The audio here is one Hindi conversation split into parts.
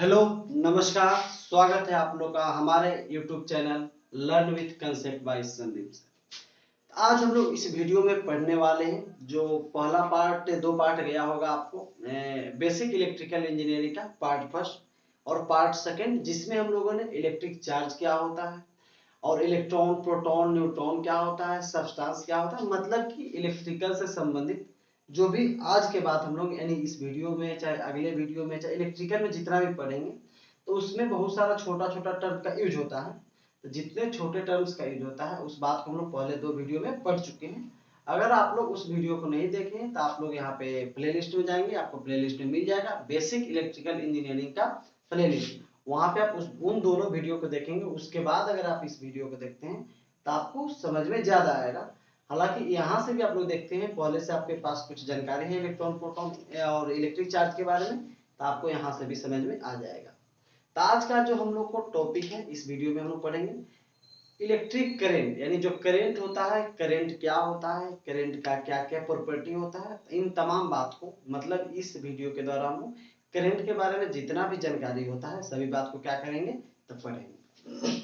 हेलो, नमस्कार। स्वागत है आप लोग का हमारे YouTube channel learn with concept by Sandeep से। आज हम लोग इस वीडियो में पढ़ने वाले हैं जो पहला पार्ट 2 पार्ट गया होगा आपको, बेसिक इलेक्ट्रिकल इंजीनियरिंग का पार्ट फर्स्ट और पार्ट सेकंड, जिसमें हम लोगों ने इलेक्ट्रिक चार्ज क्या होता है और इलेक्ट्रॉन, प्रोटॉन, न्यूट्रॉन क्या होता है, सब्सटेंस क्या होता है, मतलब कि इलेक्ट्रिकल से संबंधित जो भी आज के बाद हम लोग यानी इस वीडियो में चाहे अगले वीडियो में चाहे इलेक्ट्रिकल में जितना भी पढ़ेंगे तो उसमें बहुत सारा छोटा छोटा टर्म का यूज होता है। तो जितने छोटे टर्म्स का यूज होता है उस बात को हम लोग पहले 2 वीडियो में पढ़ चुके हैं। अगर आप लोग उस वीडियो को नहीं देखे तो आप लोग यहाँ पे प्लेलिस्ट में जाएंगे, आपको प्लेलिस्ट में मिल जाएगा बेसिक इलेक्ट्रिकल इंजीनियरिंग का प्लेलिस्ट। वहां पे आप उन दोनों वीडियो को देखेंगे, उसके बाद अगर आप इस वीडियो को देखते हैं तो आपको समझ में ज्यादा आएगा। हालांकि यहाँ से भी आप लोग देखते हैं, पहले से आपके पास कुछ जानकारी है इलेक्ट्रॉन, प्रोटॉन और इलेक्ट्रिक चार्ज के बारे में, तो आपको यहाँ से भी समझ में आ जाएगा। तो आज का जो हम लोग को टॉपिक है इस वीडियो में हम लोग पढ़ेंगे इलेक्ट्रिक करंट, यानी जो करंट होता है, करंट क्या होता है, करंट का क्या क्या प्रॉपर्टी होता है, इन तमाम बात को मतलब इस वीडियो के द्वारा हम लोग करंट के बारे में जितना भी जानकारी होता है सभी बात को क्या करेंगे तो पढ़ेंगे।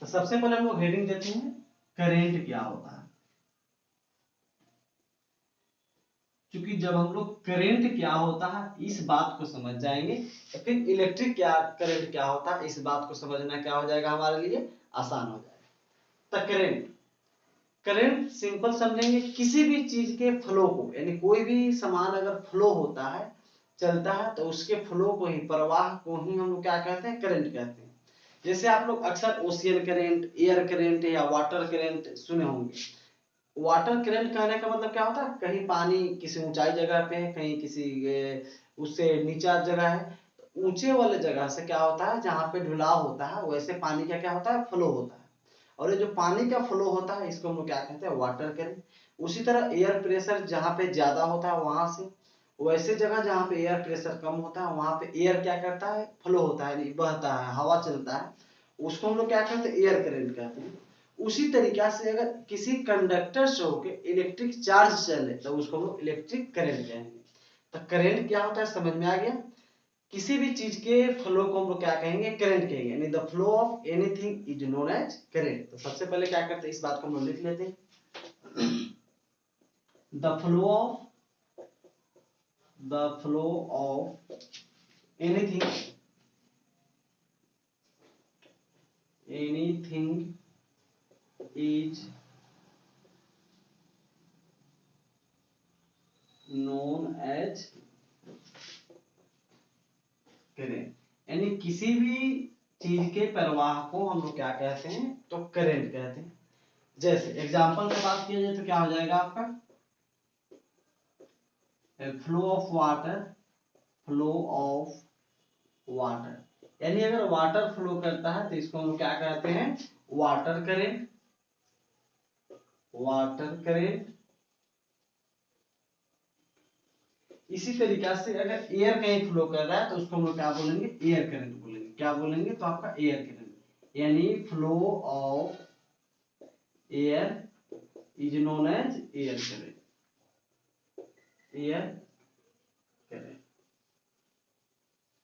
तो सबसे पहले हम लोग हेडिंग देते हैं करंट क्या होता है। क्योंकि जब हम लोग करंट क्या होता है इस बात को समझ जाएंगे तो फिर इलेक्ट्रिक क्या करंट क्या होता है इस बात को समझना क्या हो जाएगा हमारे लिए आसान हो जाएगा। तो करंट, करंट सिंपल समझेंगे किसी भी चीज के फ्लो को, यानी कोई भी सामान अगर फ्लो होता है, चलता है, तो उसके फ्लो को ही, प्रवाह को ही हम लोग क्या कहते हैं, करंट कहते हैं। जैसे आप लोग अक्सर ओशियन करंट, एयर करंट या वाटर करंट सुने होंगे। वाटर करंट कहने का मतलब क्या होता है, कहीं पानी किसी ऊंचाई जगह पे है, कहीं किसी उससे नीचा जगह है, ऊंचे वाले जगह से क्या होता है, जहां पे ढुलाव होता है वैसे पानी का क्या होता है, फ्लो होता है। और ये जो पानी का फ्लो होता है इसको हम लोग क्या कहते हैं, वाटर करंट। उसी तरह एयर प्रेशर जहां पे ज्यादा होता है वहां से वैसे जगह जहां पे एयर प्रेशर कम होता है वहां पे एयर क्या करता है, फ्लो होता है, बहता है, हवा चलता है, उसको हम लोग क्या कहते हैं, एयर करंट कहते हैं। उसी तरीका से अगर किसी कंडक्टर से होके इलेक्ट्रिक चार्ज चले तो उसको हम लोग इलेक्ट्रिक करंट कहेंगे। तो करंट क्या होता है समझ में आ गया। किसी भी चीज के फ्लो को हम लोग क्या कहेंगे, करंट कहेंगे, यानी the flow of anything is known as current. तो सबसे पहले क्या करते हैं, इस बात को हम लोग लिख लेते हैं। The flow of anything is known as current, यानी किसी भी चीज के प्रवाह को हम लोग क्या कहते हैं, तो करंट कहते हैं। जैसे एग्जांपल में बात किया जाए तो क्या हो जाएगा आपका, flow of water, flow of water, यानी अगर वाटर फ्लो करता है तो इसको हम लोग क्या कहते हैं, वाटर करंट, वाटर करंट। इसी तरीका से अगर एयर कहीं फ्लो कर रहा है तो उसको हम लोग क्या बोलेंगे, एयर करंट बोलेंगे। क्या बोलेंगे, तो आपका एयर करंट, यानी flow of air is known as air current, air current.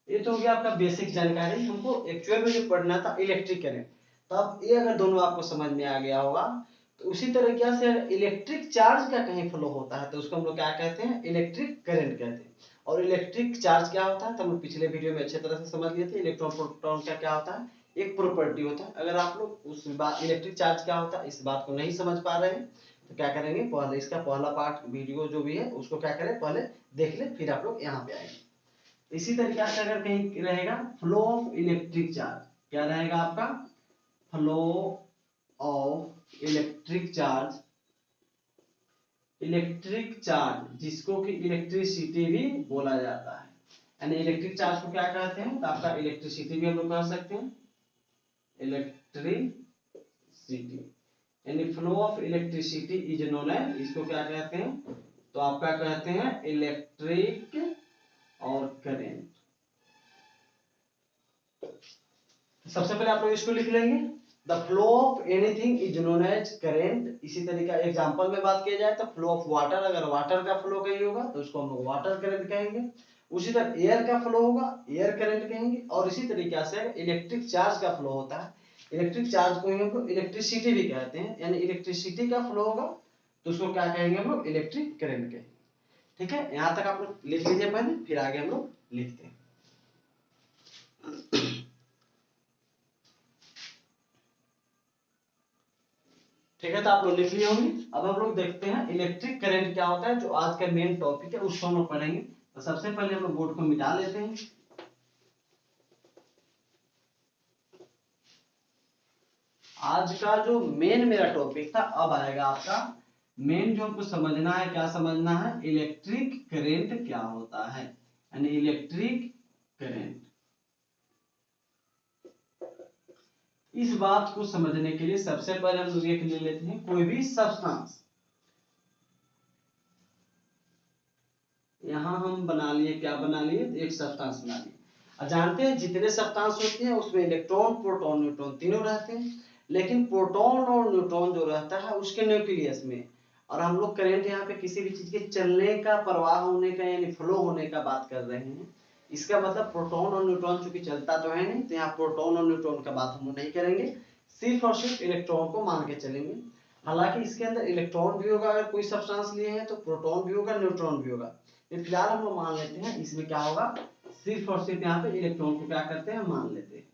ये तो हो गया आपका बेसिक जानकारी। हमको एक्चुअल में जो पढ़ना था इलेक्ट्रिक करंट, तो अब ये अगर दोनों आपको समझ में आ गया होगा तो उसी तरीके से इलेक्ट्रिक चार्ज का कहीं फ्लो होता है तो उसको हम लोग क्या कहते हैं, इलेक्ट्रिक करंट कहते हैं। और इलेक्ट्रिक चार्ज क्या होता है तो हम पिछले वीडियो में अच्छे तरह से समझ लिए थे। इलेक्ट्रॉन प्रोटॉन का क्या होता है, एक प्रॉपर्टी होता है। अगर आप लोग उस बात इलेक्ट्रिक चार्ज क्या होता है इस बात को नहीं समझ पा रहे हैं तो क्या करेंगे, पहले इसका पहला पार्ट वीडियो जो भी है उसको क्या करें, पहले देख ले, फिर आप लोग यहाँ पे आएंगे। इसी तरीके से अगर कहीं रहेगा फ्लो ऑफ इलेक्ट्रिक चार्ज, क्या रहेगा आपका, flow of electric charge, electric charge जिसको कि इलेक्ट्रिसिटी भी बोला जाता है, यानी इलेक्ट्रिक चार्ज को क्या कहते हैं, तो आपका इलेक्ट्रिसिटी भी हम लोग कह सकते हैं, इलेक्ट्रिसिटी, यानी flow of electricity is known as, इसको क्या कहते हैं, तो आप क्या कहते हैं, इलेक्ट्रिक और करंट। सबसे पहले आप लोग इसको लिख लेंगे, the flow of anything is known as current. इसी तरीका एग्जांपल में बात किया जाए तो फ्लो ऑफ वाटर, अगर वाटर का फ्लो कहीं होगा तो उसको हम लोग वाटर करंट कहेंगे। उसी तरह एयर का फ्लो होगा, एयर करंट कहेंगे। और इसी तरीके से इलेक्ट्रिक चार्ज का फ्लो होता है, इलेक्ट्रिक चार्ज को हम लोग इलेक्ट्रिसिटी भी कहते हैं, यानी इलेक्ट्रिसिटी का फ्लो होगा तो उसको क्या कहेंगे हम लोग, इलेक्ट्रिक करंट कहेंगे। ठीक है, यहाँ तक आप लोग लिख लीजिए पहले, फिर आगे हम लोग लिखते हैं। ठीक है, तो आप लोग लिख लिए होंगे। अब हम लोग देखते हैं इलेक्ट्रिक करंट क्या होता है, जो आज का मेन टॉपिक है उसको हम लोग पढ़ेंगे। तो सबसे पहले हम लोग बोर्ड को मिटा लेते हैं। आज का जो मेन मेरा टॉपिक था, अब आएगा आपका मेन जो हमको समझना है, क्या समझना है, इलेक्ट्रिक करंट क्या होता है, यानी इलेक्ट्रिक करंट। इस बात को समझने के लिए सबसे पहले हम लोग एक ले लेते हैं, कोई भी सब्सटेंस। यहां हम बना लिए, क्या बना लिए, एक सब्सटेंस बना लिए। और जानते हैं जितने सब्सटेंस होते हैं उसमें इलेक्ट्रॉन, प्रोटॉन, न्यूट्रॉन तीनों रहते हैं। लेकिन प्रोटॉन और न्यूट्रॉन जो रहता है उसके न्यूक्लियस में, और हम लोग करंट यहाँ पे किसी भी चीज के चलने का, प्रवाह होने का, यानी फ्लो होने का बात कर रहे हैं। इसका मतलब प्रोटॉन और न्यूट्रॉन चूंकि चलता तो है नहीं, तो यहाँ प्रोटॉन और न्यूट्रॉन का बात हम नहीं करेंगे, सिर्फ और सिर्फ इलेक्ट्रॉन को मान के चलेंगे। हालांकि इसके अंदर इलेक्ट्रॉन भी होगा, अगर कोई सब्सटेंस लिए हैं तो प्रोटॉन भी होगा, न्यूट्रॉन भी होगा। फिलहाल हम लोग मान लेते हैं इसमें क्या होगा, सिर्फ और सिर्फ यहाँ पे इलेक्ट्रॉन को क्या करते हैं, मान लेते हैं।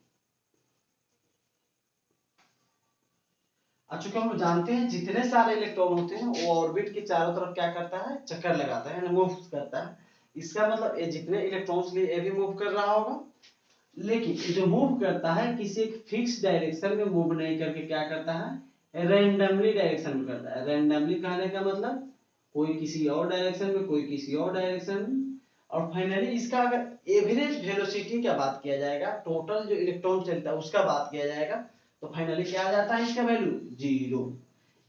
चूंकि हम लोग जानते हैं जितने सारे इलेक्ट्रॉन होते हैं वो ऑर्बिट के चारों तरफ क्या करता है, चक्कर लगाता है, यानी मूव करता है। इसका मतलब ये जितने इलेक्ट्रॉन्स लिए ये भी मूव कर रहा होगा, लेकिन जो मूव करता है किसी एक फिक्स डायरेक्शन में मूव नहीं करके क्या करता है, रैंडमली डायरेक्शन में करता है। रैंडमली कहने का मतलब कोई किसी और डायरेक्शन में, कोई किसी और डायरेक्शन में। और फाइनली इसका अगर एवरेज वेलोसिटी का बात किया जाएगा, टोटल जो इलेक्ट्रॉन चलता है उसका बात किया जाएगा, तो फाइनली क्या आ जाता है इसका वैल्यू, 0।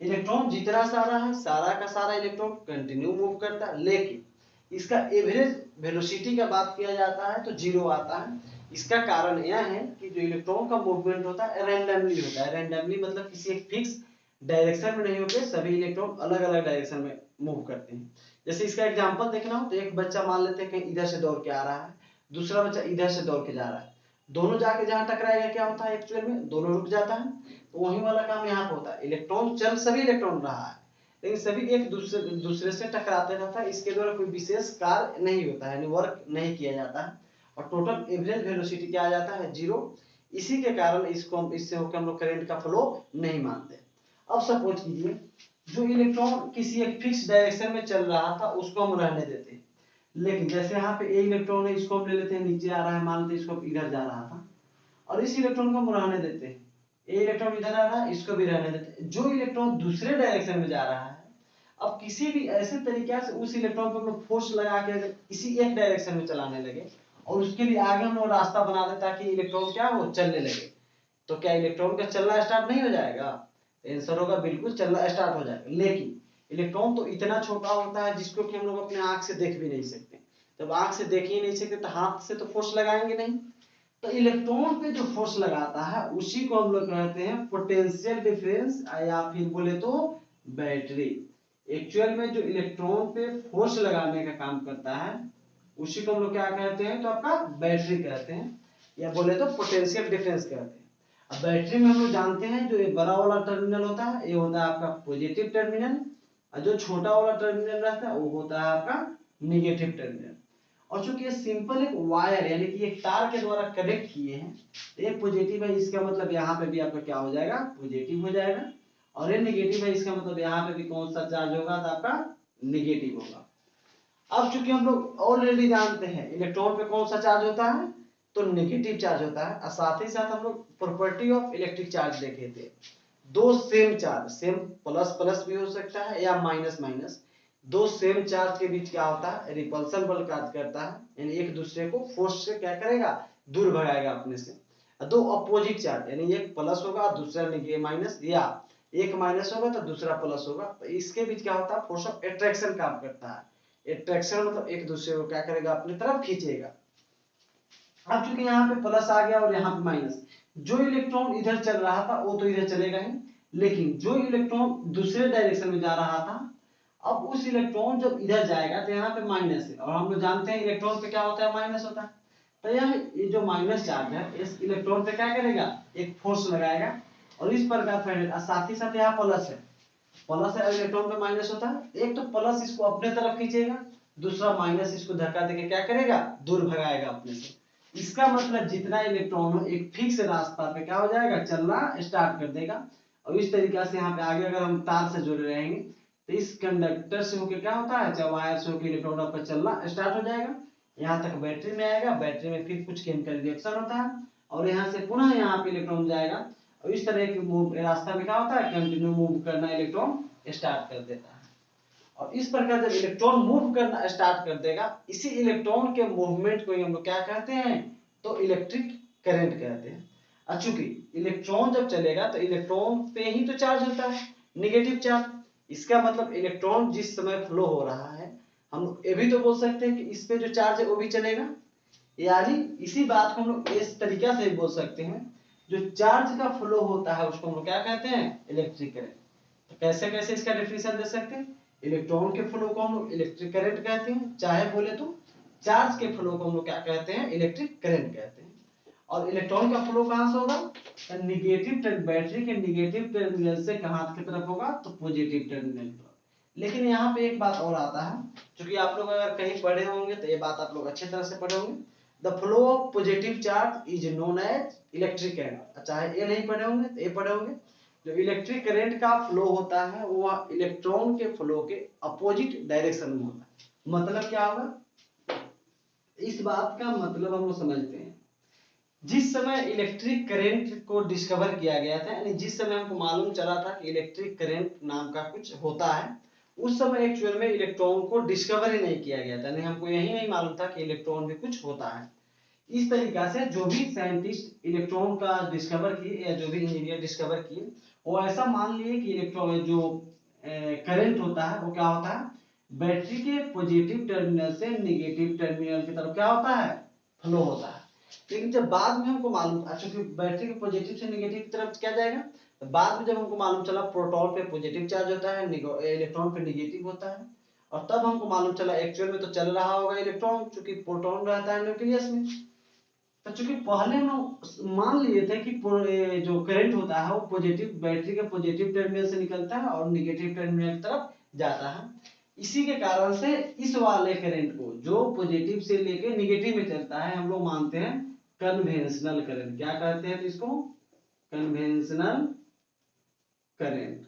इलेक्ट्रॉन जितना सारा है, सारा का सारा इलेक्ट्रॉन कंटिन्यू मूव करता है, लेकिन इसका एवरेज वेलोसिटी का बात किया जाता है तो 0 आता है। इसका कारण यह है कि जो इलेक्ट्रॉन का मूवमेंट होता है रैंडमली होता है। रैंडमली मतलब किसी एक फिक्स डायरेक्शन में नहीं होकर सभी इलेक्ट्रॉन अलग अलग डायरेक्शन में मूव करते हैं। जैसे इसका एग्जांपल देखना हो तो एक बच्चा मान लेते हैं कहीं इधर से दौड़ के आ रहा है, दूसरा बच्चा इधर से दौड़ के जा रहा है। दोनों जाके जहां टकराएगा क्या होता है, एक्चुअल में दोनों रुक जाता है। तो वही वाला काम यहाँ पे होता है, इलेक्ट्रॉन चल सभी इलेक्ट्रॉन रहा है, लेकिन सभी एक दूसरे से टकराते रहता है। इसके द्वारा कोई विशेष कार्य नहीं होता है, यानी वर्क नहीं किया जाता है, और टोटल एवरेज वेलोसिटी क्या आ जाता है, 0। इसी के कारण इससे होकर हम लोग करंट का फ्लो नहीं मानते। अब सपोज कीजिए जो इलेक्ट्रॉन किसी एक फिक्स डायरेक्शन में चल रहा था उसको हम रहने देते हैं, लेकिन जैसे यहाँ पे ए इलेक्ट्रॉन है, इसको हम ले लेते हैं, नीचे आ रहा है, मान लेते इसको इधर जा रहा था, और इस इलेक्ट्रॉन को हम रहने देते हैं। ए इलेक्ट्रॉन इधर आ रहा है, इसको भी रहने देते हैं। जो इलेक्ट्रॉन दूसरे डायरेक्शन में जा रहा है, अब किसी भी ऐसे तरीके से उस इलेक्ट्रॉन को हम लोग फोर्स लगा के अगर किसी एक डायरेक्शन में चलाने लगे, और उसके लिए आगे हम लोग रास्ता बना दे ताकि इलेक्ट्रॉन क्या हो, चलने लगे, तो क्या इलेक्ट्रॉन का चलना स्टार्ट नहीं हो जाएगा, आंसर होगा बिल्कुल चलना स्टार्ट हो जाएगा। लेकिन इलेक्ट्रॉन तो इतना छोटा होता है जिसको कि हम लोग अपने आंख से देख भी नहीं सकते। जब आंख से देख ही नहीं सकते तो हाथ से तो फोर्स लगाएंगे नहीं। तो इलेक्ट्रॉन पे जो फोर्स लगाता है उसी को हम लोग कहते हैं पोटेंशियल डिफरेंस, या फिर बोले तो बैटरी। एक्चुअल में जो इलेक्ट्रॉन पे फोर्स लगाने का काम करता है उसी को हम लोग क्या कहते हैं, तो आपका बैटरी कहते हैं, या बोले तो पोटेंशियल डिफरेंस कहते हैं। अब बैटरी में हम लोग जानते हैं जो ये बड़ा वाला टर्मिनल होता है ये होता है आपका पॉजिटिव टर्मिनल, और जो छोटा वाला टर्मिनल रहता है वो होता है आपका निगेटिव टर्मिनल। और चूंकि ये सिंपल एक वायर यानी कि एक तार के द्वारा कनेक्ट किए हैं, एक पॉजिटिव है इसका मतलब यहाँ पे भी आपका क्या हो जाएगा, पॉजिटिव हो जाएगा, और ये निगेटिव है इसका मतलब यहाँ पे भी कौन सा चार्ज होगा, तो आपका निगेटिव होगा। अब चूंकि हम लोग ऑलरेडी जानते हैं इलेक्ट्रॉन पे कौन सा चार्ज होता है, तो नेगेटिव चार्ज होता है। और साथ ही साथ हम लोग प्रॉपर्टी ऑफ इलेक्ट्रिक चार्ज देखे थे, दो same charge, same plus plus भी हो सकता है या माइनस माइनस, दो सेम चार्ज के बीच क्या होता है, रिपल्सन बल कार्य करता है, यानी एक दूसरे को फोर्स से क्या करेगा, दूर भगाएगा अपने से। दो अपोजिट चार्ज यानी एक प्लस होगा दूसरा माइनस, या एक माइनस होगा तो दूसरा प्लस होगा, तो इसके बीच क्या होता है, फोर्स ऑफ अट्रैक्शन काम करता है। अट्रैक्शन मतलब एक दूसरे को क्या करेगा, अपनी तरफ खींचेगा। अब चूंकि यहाँ पे प्लस आ गया और यहाँ पे माइनस, जो इलेक्ट्रॉन इधर चल रहा था वो तो इधर चलेगा ही, लेकिन जो इलेक्ट्रॉन दूसरे डायरेक्शन में जा रहा था अब उस इलेक्ट्रॉन जब इधर जाएगा तो यहाँ पे माइनस है, और हम लोग जानते हैं इलेक्ट्रॉन पे क्या होता है, माइनस होता है। तो ये जो माइनस चार्ज है इस इलेक्ट्रॉन पे क्या करेगा, एक फोर्स लगाएगा, और इस प्रकार फिर साथ ही साथ यहाँ प्लस है, प्लस है, इलेक्ट्रॉन पे माइनस होता है। एक तो प्लस इसको अपने तरफ खींचेगा, दूसरा माइनस इसको धक्का देके क्या करेगा, दूर भगाएगा अपने से। इसका मतलब जितना इलेक्ट्रॉन हो एक फिक्स रास्ता पे क्या हो जाएगा, चलना स्टार्ट कर देगा। और इस तरीके से यहाँ पे आगे अगर हम तार से जुड़े रहेंगे तो इस कंडक्टर से होकर क्या होता है, चाहे वायर से होकर इलेक्ट्रॉन आपका चलना स्टार्ट हो जाएगा, यहाँ तक बैटरी में आएगा, बैटरी में फिर कुछ केमिकल रिएक्शन होता है, और यहाँ से पुनः यहाँ पे इलेक्ट्रॉन जाएगा, और इस तरह के रास्ता में क्या होता है, कंटिन्यू मूव करना इलेक्ट्रॉन स्टार्ट कर देता है। और इस प्रकार जब इलेक्ट्रॉन मूव करना स्टार्ट कर देगा, इसी इलेक्ट्रॉन के मूवमेंट को हम लोग क्या कहते हैं, तो इलेक्ट्रिक करंट कहते हैं। चूंकि इलेक्ट्रॉन जब चलेगा तो इलेक्ट्रॉन पे ही तो चार्ज होता है, नेगेटिव चार्ज। इसका मतलब इलेक्ट्रॉन जिस समय फ्लो हो रहा है, हम लोग ये भी तो बोल सकते हैं कि इस पे जो चार्ज है वो भी चलेगा। यानी इसी बात को हम लोग इस तरीका से बोल सकते हैं, जो चार्ज का फ्लो होता है उसको हम लोग क्या कहते हैं, इलेक्ट्रिक करंट। तो कैसे कैसे इसका डेफिनेशन दे सकते हैं, इलेक्ट्रॉन के फ्लो को हम लोग इलेक्ट्रिक करंट कहते हैं, चाहे बोले तो चार्ज के फ्लो को हम लोग क्या कहते हैं, इलेक्ट्रिक करंट कहते हैं। और इलेक्ट्रॉन का फ्लो कहां से होगा, नेगेटिव बैटरी के नेगेटिव टर्मिनल से कहां की तरफ होगा, तो पॉजिटिव टर्मिनल की तरफ। लेकिन यहाँ पे एक बात और आता है, क्योंकि आप लोग अगर कहीं पढ़े होंगे तो ये बात आप लोग अच्छी तरह से पढ़े होंगे, the flow of positive charge is known as electric current. चाहे ये नहीं पढ़े होंगे तो ये पढ़े होंगे। जो इलेक्ट्रिक करंट का फ्लो होता है वो इलेक्ट्रॉन के फ्लो के अपोजिट डायरेक्शन में होता है। मतलब क्या होगा, इस बात का मतलब हम लोग समझते हैं, जिस समय इलेक्ट्रिक करंट को डिस्कवर किया गया था, यानी जिस समय हमको मालूम चला था कि इलेक्ट्रिक करंट नाम का कुछ होता है, उस समय एक्चुअल में इलेक्ट्रॉन को डिस्कवर ही नहीं किया गया था, नहीं हमको यही नहीं मालूम था कि इलेक्ट्रॉन भी कुछ होता है। इस तरीका से जो भी साइंटिस्ट इलेक्ट्रॉन का डिस्कवर किए या जो भी इंजीनियर डिस्कवर किए, वो ऐसा मान लिए कि इलेक्ट्रॉन जो करंट होता है वो क्या होता है, बैटरी के पॉजिटिव टर्मिनल से नेगेटिव टर्मिनल की तरफ क्या होता है, फ्लो होता है। लेकिन जब बाद में हमको मालूम, चूंकि बैटरी के पॉजिटिव से नेगेटिव की तरफ क्या जाएगा, तो बाद में जब हमको मालूम चला प्रोटॉन पे पॉजिटिव चार्ज होता है, इलेक्ट्रॉन पे नेगेटिव होता है, और तब हमको मालूम चला एक्चुअल में तो चल रहा होगा इलेक्ट्रॉन, चूंकि प्रोटॉन रहता है न्यूक्लियस में। तो चूंकि पहले हम मान लिए थे कि जो करंट होता है वो पॉजिटिव बैटरी के पॉजिटिव टर्मिनल से निकलता है और नेगेटिव टर्मिनल की तरफ जाता है, इसी के कारण से इस वाले करंट को जो पॉजिटिव से लेके नेगेटिव में चलता है हम लोग मानते हैं कन्वेंशनल करंट। क्या कहते हैं तो इसको, कन्वेंशनल करंट।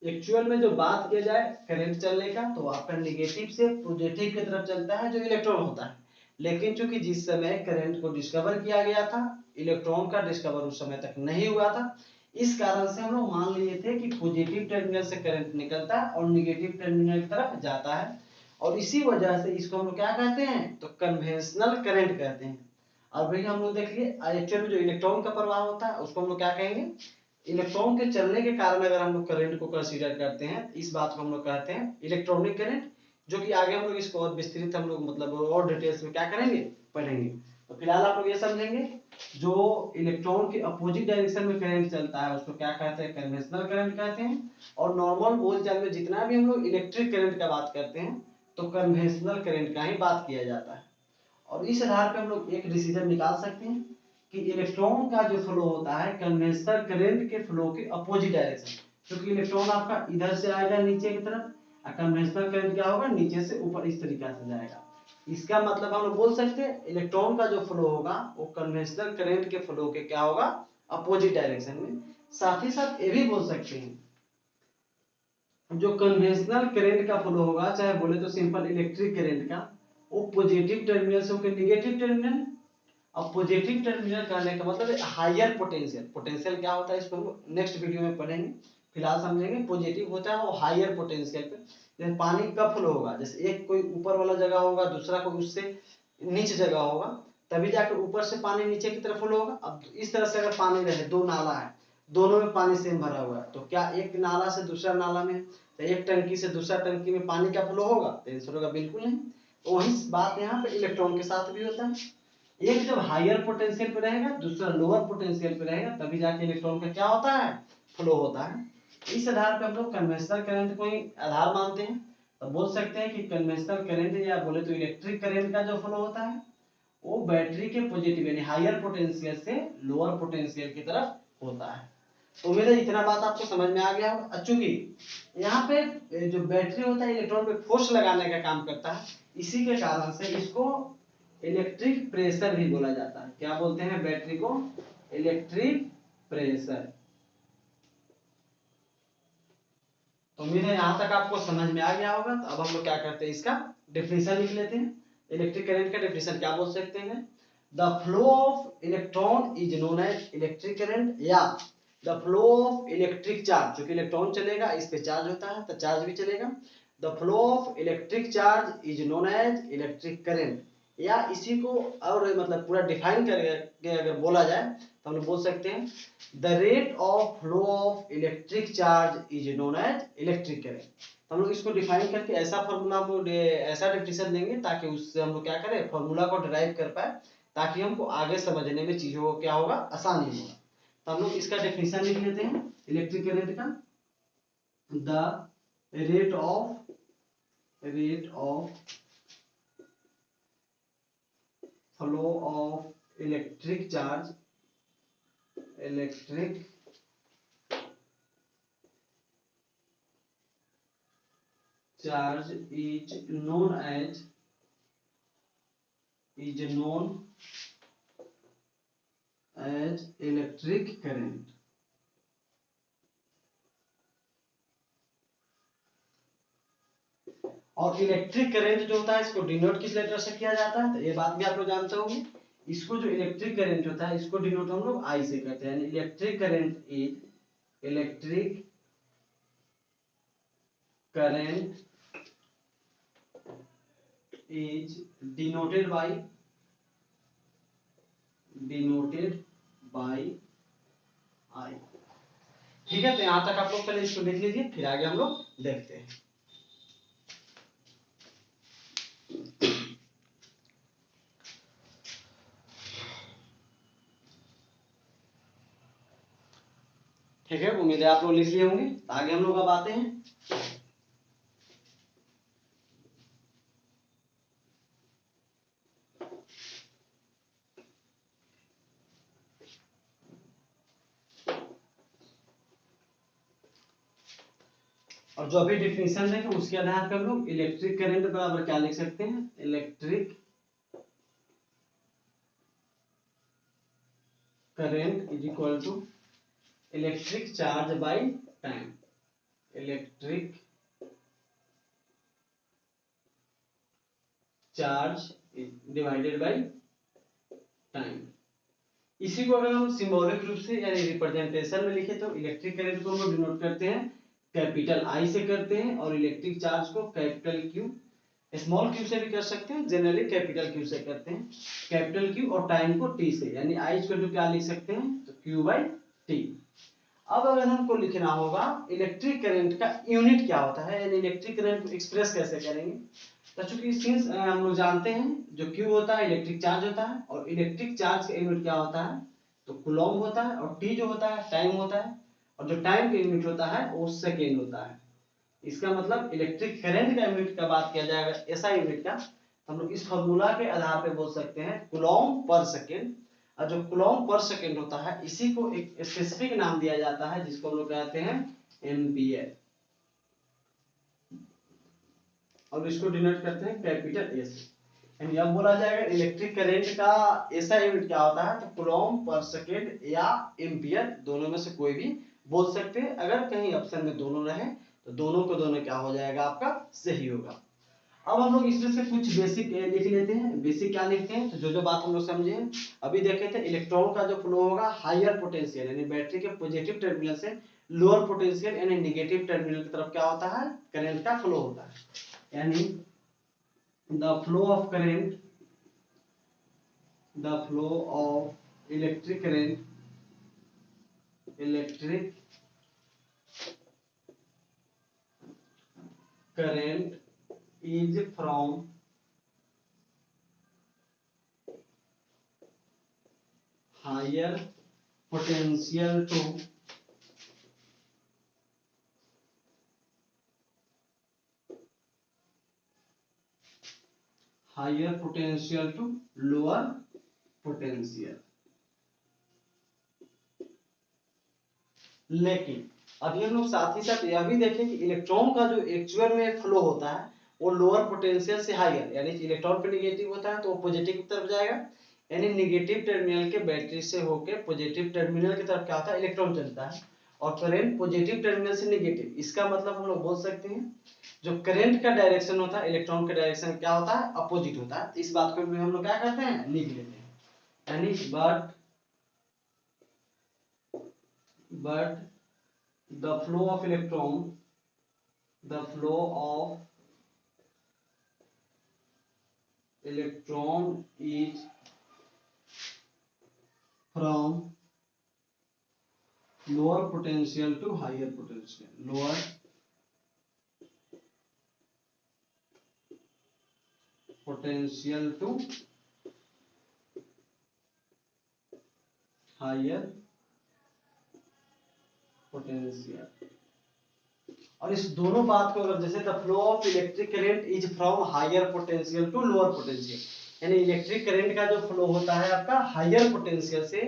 एक्चुअल में जो बात किया जाए करंट चलने का, तो आपका नेगेटिव से पॉजिटिव की तरफ चलता है जो इलेक्ट्रॉन होता है। लेकिन चूंकि जिस समय करंट को डिस्कवर किया गया था, इलेक्ट्रॉन का डिस्कवर उस समय तक नहीं हुआ था, इस कारण से हम लोग मान लिए थे कि पॉजिटिव टर्मिनल से करंट निकलता है और नेगेटिव टर्मिनल की तरफ जाता है, और इसी वजह से इसको हम लोग क्या कहते हैं, तो कन्वेंशनल करंट कहते हैं। और भाई हम लोग देखिए एक्चुअल में जो इलेक्ट्रॉन का प्रवाह होता है उसको हम लोग क्या कहेंगे, इलेक्ट्रॉन के चलने के कारण अगर हम लोग करंट को कंसीडर करते हैं, इस बात को हम लोग कहते हैं इलेक्ट्रॉनिक करंट, जो कि आगे हम लोग इसको और विस्तृत हम लोग मतलब और डिटेल्स में क्या करेंगे, पढ़ेंगे। तो फिलहाल आप लोग ये समझेंगे, जो इलेक्ट्रॉन के अपोजिट डायरेक्शन में करंट चलता है उसको क्या कहते हैं, कन्वेंशनल करंट कहते हैं। और नॉर्मल बोलचाल में जितना भी हम लोग इलेक्ट्रिक करंट का बात करते हैं तो कन्वेंशनल करंट का ही बात किया जाता है। और इस आधार पर हम लोग एक डिसीजन निकाल सकते हैं कि इलेक्ट्रॉन का जो फ्लो होता है कन्वेंशनल करंट के फ्लो के अपोजिट डायरेक्शन, क्योंकि इलेक्ट्रॉन आपका इधर से आएगा नीचे की तरफ, और कन्वेंशनल करंट क्या होगा, नीचे से ऊपर इस तरीका से जाएगा। इसका मतलब हम लोग बोल सकते हैं इलेक्ट्रॉन का जो फ्लो होगा वो कन्वेंशनल करंट के फ्लो के क्या होगा, अपोजिट डायरेक्शन में। साथ ही साथ ये भी बोल सकते हैं जो कन्वेंशनल करंट का फ्लो होगा, चाहे बोले तो सिंपल इलेक्ट्रिक करंट का, वो पॉजिटिव टर्मिनल से होकर नेगेटिव टर्मिनल। अब पॉजिटिव टर्मिनल करने का मतलब हायर पोटेंशियल, पोटेंशियल क्या होता है इसको हम नेक्स्ट वीडियो में पढ़ेंगे, फिलहाल समझेंगे। पॉजिटिव होता है वो हायर पोटेंशियल पे, जैसे पानी का फ्लो होगा, जैसे एक कोई ऊपर वाला जगह होगा, दूसरा कोई उससे नीचे जगह होगा, तभी जाकर ऊपर से पानी नीचे की तरफ फ्लो होगा। अब इस तरह से अगर पानी रहे, दो नाला है, दोनों में पानी सेम भरा हुआ है, तो क्या एक नाला से दूसरा नाला में, तो एक टंकी से दूसरा टंकी में पानी का फ्लो होगा, तो आंसर होगा बिल्कुल नहीं। तो वही बात यहाँ पे इलेक्ट्रॉन के साथ भी होता है, एक जब हायर पोटेंशियल पे रहेगा, दूसरा लोअर पोटेंशियल पे रहेगा, तभी जाके इलेक्ट्रॉन का क्या होता है, फ्लो होता है। इस आधार पे हम लोग कन्वेंशनल करंट को ही आधार मानते हैं, तो बोल सकते हैं कि कन्वेंशनल करंट या बोले तो इलेक्ट्रिक करंट का जो फ्लो होता है वो बैटरी के पॉजिटिव यानी हायर पोटेंशियल से लोअर पोटेंशियल की तरफ होता है। तो उम्मीद है इतना बात आपको समझ में आ गया होगा। चूंकि यहाँ पे जो बैटरी होता है इलेक्ट्रॉन पे फोर्स लगाने का काम करता है, इसी के कारण से इसको इलेक्ट्रिक प्रेशर भी बोला जाता है। क्या बोलते हैं बैटरी को? Electric pressure. तो उम्मीद है यहाँ तक आपको समझ में आ गया होगा। तो अब हम लोग क्या करते हैं, इसका डेफिनेशन लिख लेते हैं। इलेक्ट्रिक करंट का डेफिनेशन क्या बोल सकते हैं? The flow of electron is known as electric current, या the flow of electric charge, क्योंकि इलेक्ट्रॉन चलेगा इस पे चार्ज होता है तो चार्ज भी चलेगा। The flow of electric charge is known as electric current, या इसी को और मतलब पूरा डिफाइन करके अगर बोला जाए तो हम लोग बोल सकते हैं the rate of flow of electric charge is known as electric current. हम लोग इसको डिफाइन करके ऐसा फॉर्मूला को ऐसा डेफिनेशन देंगे ताकि उससे हम लोग क्या करें, फॉर्मूला को डिराइव कर पाए, ताकि हमको आगे समझने में चीजों को क्या होगा, आसानी होगा। तो हम लोग इसका डेफिनेशन लिख लेते हैं इलेक्ट्रिक करंट का। The rate of flow of electric charge is known as electric current. और इलेक्ट्रिक करंट जो होता है इसको डिनोट किस लेटर से किया जाता है, तो ये बात भी आप लोग जानते होंगे। इसको जो इलेक्ट्रिक करंट होता है इसको डिनोट हम लोग आई से करते हैं, electric current is denoted by I. ठीक है, तो यहां तक आप लोग पहले इसको लिख लीजिए, फिर आगे हम लोग देखते हैं। ठीक है, उम्मीद है आप लोग लिख लिए होंगे। आगे हम लोग अब आते हैं। और जो अभी डिफिनेशन देखे उसके आधार पर हम लोग इलेक्ट्रिक करंट बराबर क्या लिख सकते हैं, electric current is equal to electric charge by time. Electric charge divided by time. इसी को अगर हम सिंबॉलिक रूप से यानी रिप्रेजेंटेशन में लिखे तो इलेक्ट्रिक करंट को हम लोग डिनोट करते हैं कैपिटल आई से करते हैं, और इलेक्ट्रिक चार्ज को कैपिटल क्यू, स्मॉल क्यू से भी कर सकते हैं, जनरली कैपिटल क्यू से करते हैं, कैपिटल क्यू, और टाइम को टी से, यानी आई इक्वल टू क्या लिख सकते हैं, तो क्यू बाई टी। अब अगर हमको लिखना होगा इलेक्ट्रिक करंट का यूनिट क्या होता है, यानी इलेक्ट्रिक करंट को एक्सप्रेस कैसे करेंगे, तो चूंकि सिंस हम लोग जानते हैं जो क्यू होता है इलेक्ट्रिक चार्ज होता है, और इलेक्ट्रिक चार्ज का यूनिट क्या होता है, तो कूलॉम्ब होता है, और टी जो होता है टाइम होता है, और जो टाइम का यूनिट होता है वो सेकेंड होता है। इसका मतलब इलेक्ट्रिक करंट का यूनिट का बात किया जाएगा ऐसा यूनिट का, हम लोग इस फॉर्मूला के आधार पे बोल सकते हैं कूलॉम्ब पर सेकेंड। और जो कूलॉम्ब पर सेकेंड होता है इसी को एक स्पेसिफिक नाम दिया जाता है जिसको हम लोग कहते हैं एम्पियर, और इसको डिनोट करते हैं कैपिटल एस। यानी अब बोला जाएगा इलेक्ट्रिक करंट का ऐसा यूनिट क्या होता है, तो कूलॉम्ब पर सेकेंड या एम्पियर, दोनों में से कोई भी बोल सकते हैं। अगर कहीं ऑप्शन में दोनों रहे तो दोनों को दोनों क्या हो जाएगा, आपका सही होगा। अब हम लोग इसमें से कुछ बेसिक लिख लेते हैं। बेसिक क्या लिखते हैं, तो जो बात हम लोग समझे अभी देखे थे, इलेक्ट्रॉन का जो फ्लो होगा हायर पोटेंशियल यानी बैटरी के पॉजिटिव टर्मिनल से लोअर पोटेंशियल यानी नेगेटिव टर्मिनल की तरफ क्या होता है, करंट का फ्लो होता है। यानी the flow of current, the flow of electric current, electric current is from higher potential to higher potential to lower potential. लेकिन अभी हम लोग साथ ही साथ यह भी देखें कि इलेक्ट्रॉन का जो एक्चुअल में फ्लो होता है वो लोअर पोटेंशियल से हायर, यानी इलेक्ट्रॉन पे नेगेटिव होता है तो वो पॉजिटिव की तरफ जाएगा, यानी नेगेटिव टर्मिनल के बैटरी से होकर पॉजिटिव टर्मिनल की तरफ क्या होता है, इलेक्ट्रॉन चलता है, और करंट पॉजिटिव टर्मिनल से नेगेटिव। इसका मतलब हम लोग बोल सकते हैं जो करंट का डायरेक्शन होता है इलेक्ट्रॉन का डायरेक्शन क्या होता है, अपोजिट होता है। इस बात को हम लोग क्या करते हैं, लिख लेते हैं, यानी but the flow of electron is from lower potential to higher potential, lower potential to higher potential। और इस दोनों बात को अगर जैसे the flow of electric current is from higher potential to lower potential, यानी इलेक्ट्रिक करंट का जो फ्लो होता है आपका हायर पोटेंशियल से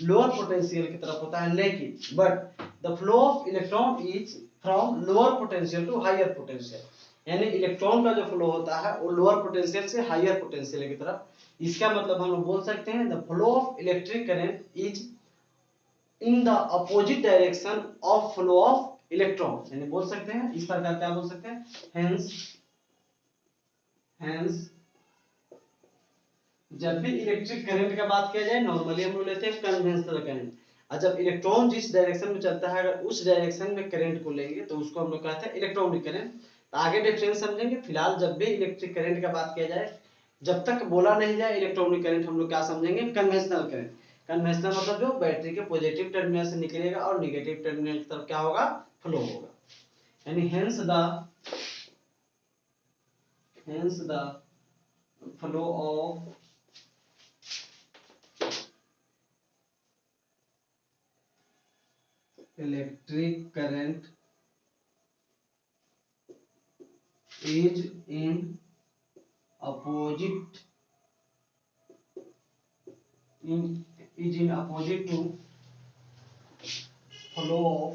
लोअर पोटेंशियल की तरफ होता है, लेकिन but the flow of electron is from lower potential to higher potential, यानी इलेक्ट्रॉन का जो फ्लो होता है वो लोअर पोटेंशियल से हायर पोटेंशियल की तरफ। इसका मतलब हम लोग बोल सकते हैं the flow of electric current is in the opposite direction of flow of electron, यानी बोल सकते हैं इस प्रकार क्या बोल सकते हैं, हेंस जब भी इलेक्ट्रिक करंट का बात किया जाए नॉर्मली हम लोग लेते हैं कन्वेंशनल करंट, और जब इलेक्ट्रॉन जिस डायरेक्शन में चलता है अगर उस डायरेक्शन में करंट को लेंगे तो उसको हम लोग कहते हैं इलेक्ट्रॉनिक करंट। तो आगे डिफरेंस समझेंगे, फिलहाल जब भी इलेक्ट्रिक करंट का बात किया जाए जब तक बोला नहीं जाए इलेक्ट्रॉनिक करंट हम लोग क्या समझेंगे, कन्वेंशनल करंट। कन्वेंशनल मतलब जो बैटरी के पॉजिटिव टर्मिनल से निकलेगा और नेगेटिव टर्मिनल की तरफ क्या होगा, फ्लो होगा, यानी hence the flow of electric current is in opposite to flow of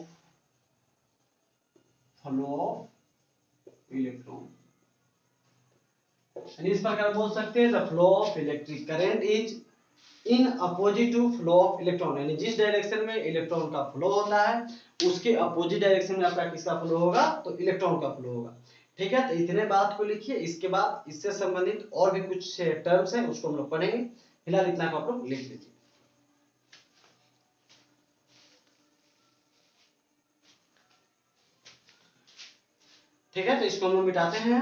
electron। इस प्रकार बोल सकते हैं the flow of electric current is in opposite to flow of electron, यानी जिस डायरेक्शन में इलेक्ट्रॉन का फ्लो होता है उसके अपोजिट डायरेक्शन में आपका किसका फ्लो होगा, तो इलेक्ट्रॉन का फ्लो होगा। ठीक है, तो इतने बात को लिखिए, इसके बाद इससे संबंधित और भी कुछ टर्म्स हैं उसको हम लोग पढ़ेंगे, फिलहाल इतना को आप लोग लिख लीजिए। ठीक है, तो इसको हम लोग मिटाते हैं।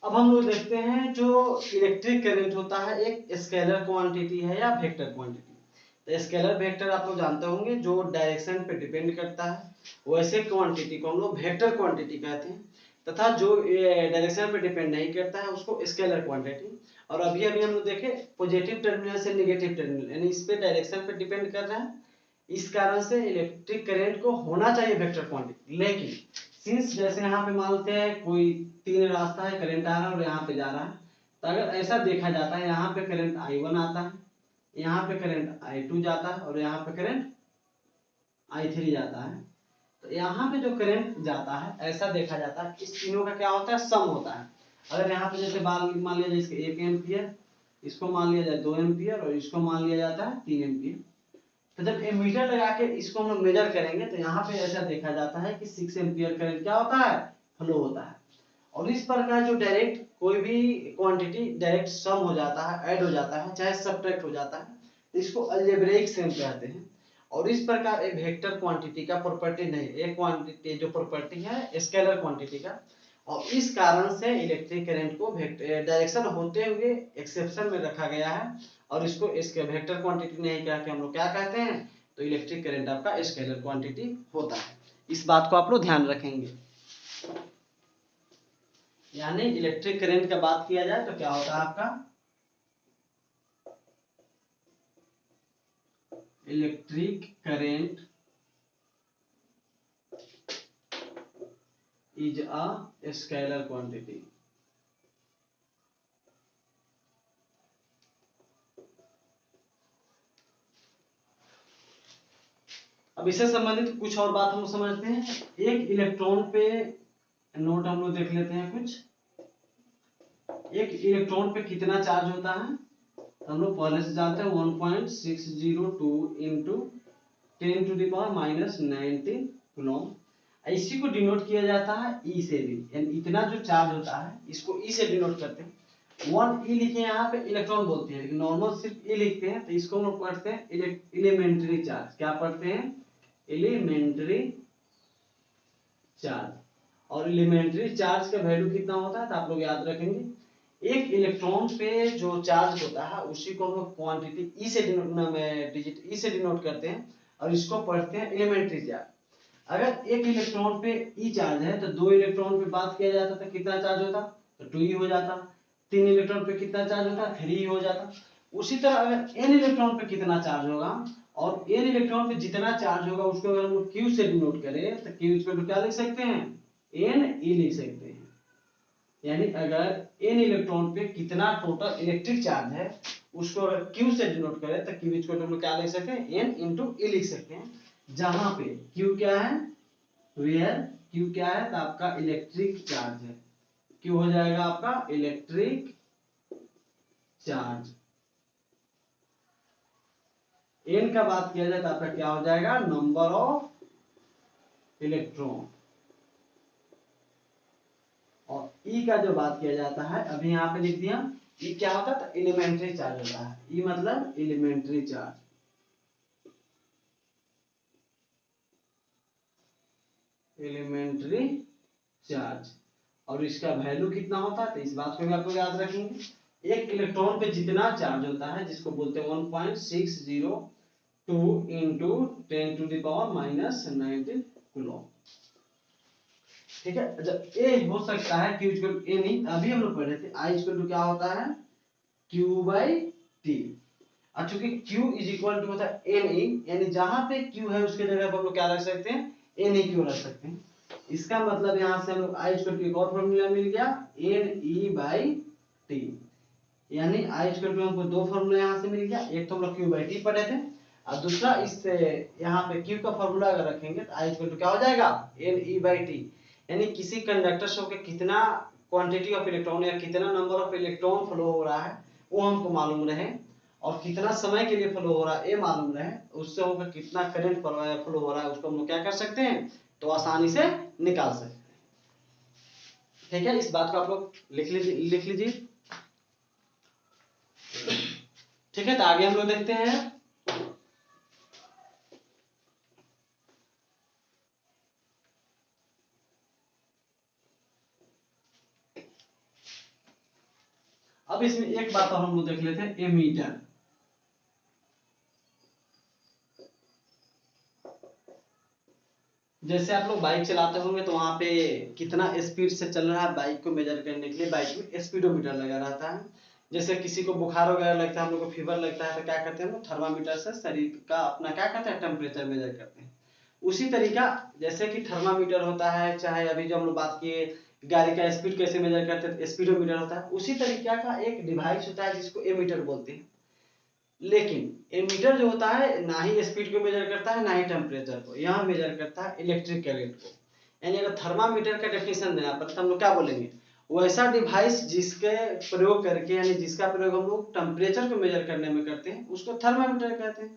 अब हम लोग देखते हैं जो इलेक्ट्रिक करंट होता है एक स्केलर क्वांटिटी है या वेक्टर क्वांटिटी। तो स्केलर वेक्टर आप लोग जानते होंगे जो डायरेक्शन पे डिपेंड करता है, वैसे क्वांटिटी को हम लोग वेक्टर क्वांटिटी कहते हैं, तथा जो डायरेक्शन पे डिपेंड नहीं करता है उसको स्केलर क्वांटिटी। और अभी अभी हम लोग देखे पॉजिटिव टर्मिनल से नेगेटिव टर्मिनल, यानी इस पे डायरेक्शन पे डिपेंड कर रहा है, इस कारण से इलेक्ट्रिक करंट को होना चाहिए वेक्टर क्वांटिटी। लेकिन सिंस जैसे यहाँ पे मानते हैं कोई तीन रास्ता है, करंट आ रहा है और यहाँ पे जा रहा है, तो अगर ऐसा देखा जाता है यहाँ पे करंट I1 आता है, यहाँ पे करंट I2 जाता है और यहाँ पे करंट I3 जाता है, तो यहाँ पे जो करंट जाता है ऐसा देखा जाता है इस तीनों का क्या होता है, सम होता है। अगर यहाँ पे जैसे मान लिया जाए इसके 1 एम्पियर, इसको मान लिया जाए 2 एम्पियर और इसको मान लिया जाता है 3 एम्पियर, तो जब एमीटर लगा के इसको हम लोग मेजर करेंगे तो यहाँ पे ऐसा देखा जाता है कि 6 एम्पियर करंट क्या होता है, फ्लो होता है। और इस प्रकार जो डायरेक्ट कोई भी क्वांटिटी डायरेक्ट सम हो जाता है, ऐड हो जाता है, चाहे सब्ट्रैक्ट हो जाता है, तो इसको अलजेब्रिक सम कहते हैं। और इस प्रकार एक वेक्टर क्वांटिटी का प्रॉपर्टी नहीं, एक क्वांटिटी जो प्रॉपर्टी है स्केलर क्वांटिटी का, और इस कारण से इलेक्ट्रिक करंट को डायरेक्शन होते हुए एक्सेप्शन में रखा गया है, और इसको इसके वेक्टर क्वांटिटी नहीं कह के हम लोग क्या कहते हैं, तो इलेक्ट्रिक करंट आपका स्केलर क्वांटिटी होता है। इस बात को आप लोग ध्यान रखेंगे, यानी इलेक्ट्रिक करंट का बात किया जाए तो क्या होता है आपका electric current is a scalar quantity. अब इससे संबंधित कुछ और बात हम लोग समझते हैं। एक इलेक्ट्रॉन पे नोट हम लोग देख लेते हैं कुछ। एक इलेक्ट्रॉन पे कितना चार्ज होता है हम लोग पहले से जानते हैं 1.602 इंटू 10⁻⁻19 कूलम। इसी को डिनोट किया जाता है ई से भी, यानी इतना जो चार्ज होता है इसको ई से डिनोट करते हैं। 1 ई लिखे यहाँ पे इलेक्ट्रॉन बोलते हैं, लेकिन नॉर्मल सिर्फ ई लिखते हैं, तो इसको हम लोग पढ़ते हैं एलिमेंट्री चार्ज। क्या पढ़ते हैं? Elementary charge. और एलिमेंट्री चार्ज का वैल्यू कितना होता है तो आप लोग याद रखेंगे, एक इलेक्ट्रॉन पे जो चार्ज होता है उसी को हम लोग क्वांटिटी ई से डिजिट ई से डिनोट करते हैं, और इसको पढ़ते हैं एलिमेंट्री चार्ज। अगर एक इलेक्ट्रॉन पे ई चार्ज है तो दो इलेक्ट्रॉन पे बात किया जाता तो कितना चार्ज होता? तो 2e हो जाता। तीन इलेक्ट्रॉन पे कितना चार्ज होता? 3e हो जाता। उसी तरह अगर n इलेक्ट्रॉन पे कितना चार्ज होगा, और n इलेक्ट्रॉन पे जितना चार्ज होगा उसको अगर हम q से डिनोट करें तो q इक्वल टू क्या लिख सकते हैं? ne लिख सकते हैं। यानी अगर n इलेक्ट्रॉन पे कितना टोटल इलेक्ट्रिक चार्ज है उसको अगर q से डिनोट करें तो q इक्वल टू क्या लिख सकते हैं? n इंटू e लिख सकते हैं, जहां पे q क्या है? वेयर q क्या है तो आपका इलेक्ट्रिक चार्ज है। q हो जाएगा आपका इलेक्ट्रिक चार्ज। n का बात किया जाए तो आपका क्या हो जाएगा? Number of electron. और E का जो बात किया जाता है अभी यहाँ पे लिख दिया, E क्या होता है? तो एलिमेंट्री चार्ज होता है। E मतलब एलिमेंट्री चार्ज। Elementary charge. और इसका वैल्यू कितना होता है तो इस बात को भी आप लोग याद रखेंगे। एक इलेक्ट्रॉन पे जितना चार्ज होता है जिसको बोलते हैं 1.602 इंटू 10⁻⁻19 कूलम। ठीक है, जब ए हो सकता है q इक्वल ए नहीं, अभी हम लोग पढ़ रहे थे I इक्वल टू क्या होता है? q by T. और चूंकि q इज इक्वल टू होता है n e, यानी जहां पे q है उसके जगह पर हम लोग क्या रख सकते हैं? n e q रख सकते हैं। इसका मतलब यहां से हम लोग I इक्वल टू एक और फॉर्मूला मिल गया n e बाई टी। यानी I इक्वल टू हमको दो फॉर्मूला यहां से मिल गया, एक तो हम लोग q बाई टी पढ़े थे, और दूसरा इससे यहाँ पे q का फॉर्मूला अगर रखेंगे तो I इक्वल टू क्या हो जाएगा? n e by T. यानी किसी कंडक्टर से होकर कितना क्वांटिटी ऑफ इलेक्ट्रॉन या कितना नंबर ऑफ इलेक्ट्रॉन फ्लो हो रहा है वो हमको मालूम रहे, और कितना समय के लिए फ्लो हो रहा है ये मालूम रहे, उससे होकर कितना करंट फ्लो हो रहा है उसको हम लोग क्या कर सकते हैं? तो आसानी से निकाल सकते हैं। ठीक है, इस बात को आप लोग लिख लीजिए। ठीक है, तो आगे हम लोग देखते हैं। अब इसमें एक बात और हम लोग देख लेते हैं, एमीटर। जैसे आप लोग बाइक चलाते होंगे तो वहां पे कितना स्पीड से चल रहा है बाइक को मेजर करने के लिए बाइक में स्पीडोमीटर लगा रहता है। जैसे किसी को बुखार वगैरह लगता है, हम लोग को फीवर लगता है तो क्या करते हैं हम लोग? थर्मामीटर से शरीर का अपना क्या करते हैं? टेम्परेचर मेजर करते हैं। उसी तरीका जैसे कि थर्मामीटर होता है, चाहे अभी जो हम लोग बात किए गाड़ी का स्पीड कैसे मेजर करते हैं, स्पीडोमीटर होता है, उसी तरीका का एक डिवाइस होता है जिसको एमीटर बोलते हैं। लेकिन एमीटर जो होता है ना ही स्पीड को मेजर करता है ना ही टेम्परेचर को, यहाँ मेजर करता है इलेक्ट्रिक करंट को। यानी अगर थर्मामीटर का डेफिनेशन देना पड़ता हम लोग क्या बोलेंगे? वैसा डिवाइस जिसके प्रयोग करके, यानी जिसका प्रयोग हम लोग टेम्परेचर को मेजर करने में करते हैं उसको थर्मामीटर कहते हैं।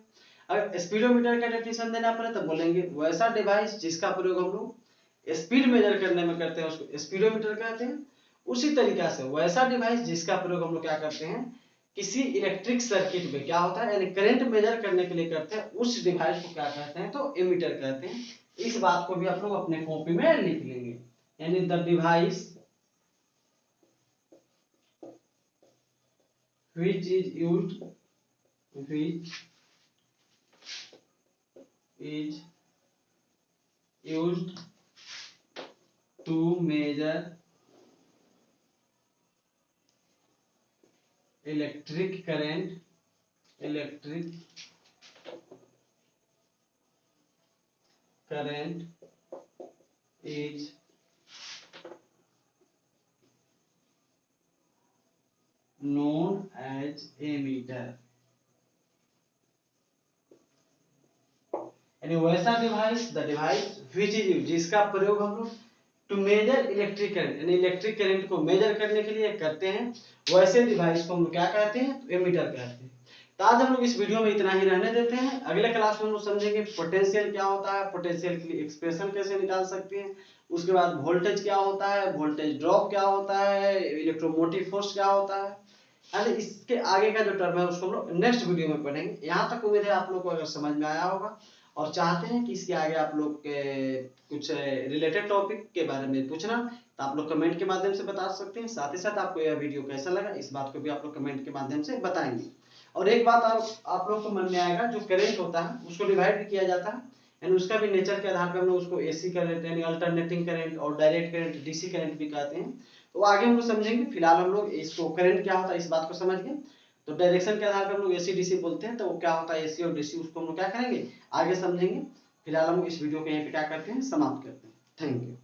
अगर स्पीडोमीटर का डेफिनेशन देना पड़े तो बोलेंगे वैसा डिवाइस जिसका प्रयोग हम लोग स्पीड मेजर करने में करते हैं उसको स्पीडोमीटर कहते हैं। उसी तरीका से वैसा डिवाइस जिसका प्रयोग हम लोग क्या करते हैं? किसी इलेक्ट्रिक सर्किट में क्या होता है यानी करंट मेजर करने के लिए करते हैं, उस डिवाइस को क्या कहते हैं? तो एमीटर कहते हैं। इस बात को भी आप लोग अपने कॉपी में लिख लेंगे। यानी the device which is used to measure electric current current is known as ammeter. यानी वैसा device, the device which is used, जिसका प्रयोग हम लोग टू मेजर इलेक्ट्रिक करंट, यानी इलेक्ट्रिक करंट को मेजर करने के लिए करते हैं, वैसे डिवाइस को हम लोग क्या कहते हैं, तो एमीटर कहते हैं। तो आज हम लोग इस वीडियो में इतना ही रहने देते हैं। अगले क्लास में हम लोग समझेंगे पोटेंशियल क्या होता है, पोटेंशियल के लिए एक्सप्रेशन कैसे निकाल सकते हैं, उसके बाद वोल्टेज क्या होता है, वोल्टेज ड्रॉप क्या होता है, इलेक्ट्रोमोटिव फोर्स क्या होता है, यानी इसके आगे का जो टर्म है उसको हम लोग नेक्स्ट वीडियो में पढ़ेंगे। यहाँ तक उम्मीद है आप लोग को अगर समझ में आया होगा और चाहते हैं कि इसके आगे आप लोग कुछ रिलेटेड टॉपिक के बारे में पूछना, तो आप लोग कमेंट के माध्यम से बता सकते हैं। साथ ही साथ आपको यह वीडियो कैसा लगा इस बात को भी आप लोग कमेंट के माध्यम से बताएंगे। और एक बात आप लोग को मन में आएगा, जो करंट होता है उसको डिवाइड भी किया जाता है, यानी उसका भी नेचर के आधार पर हम लोग उसको एसी करंट यानी अल्टरनेटिंग करंट और डायरेक्ट करंट डीसी करंट भी कहते हैं। तो आगे हम लोग समझेंगे। फिलहाल हम लोग इसको करंट क्या होता है इस बात को समझ गए। तो डायरेक्शन के आधार पर हम लोग एसी डीसी बोलते हैं, तो वो क्या होता है एसी और डीसी, उसको हम लोग क्या करेंगे आगे समझेंगे। फिलहाल हम इस वीडियो को यहीं पे क्या करते हैं, समाप्त करते हैं। Thank you.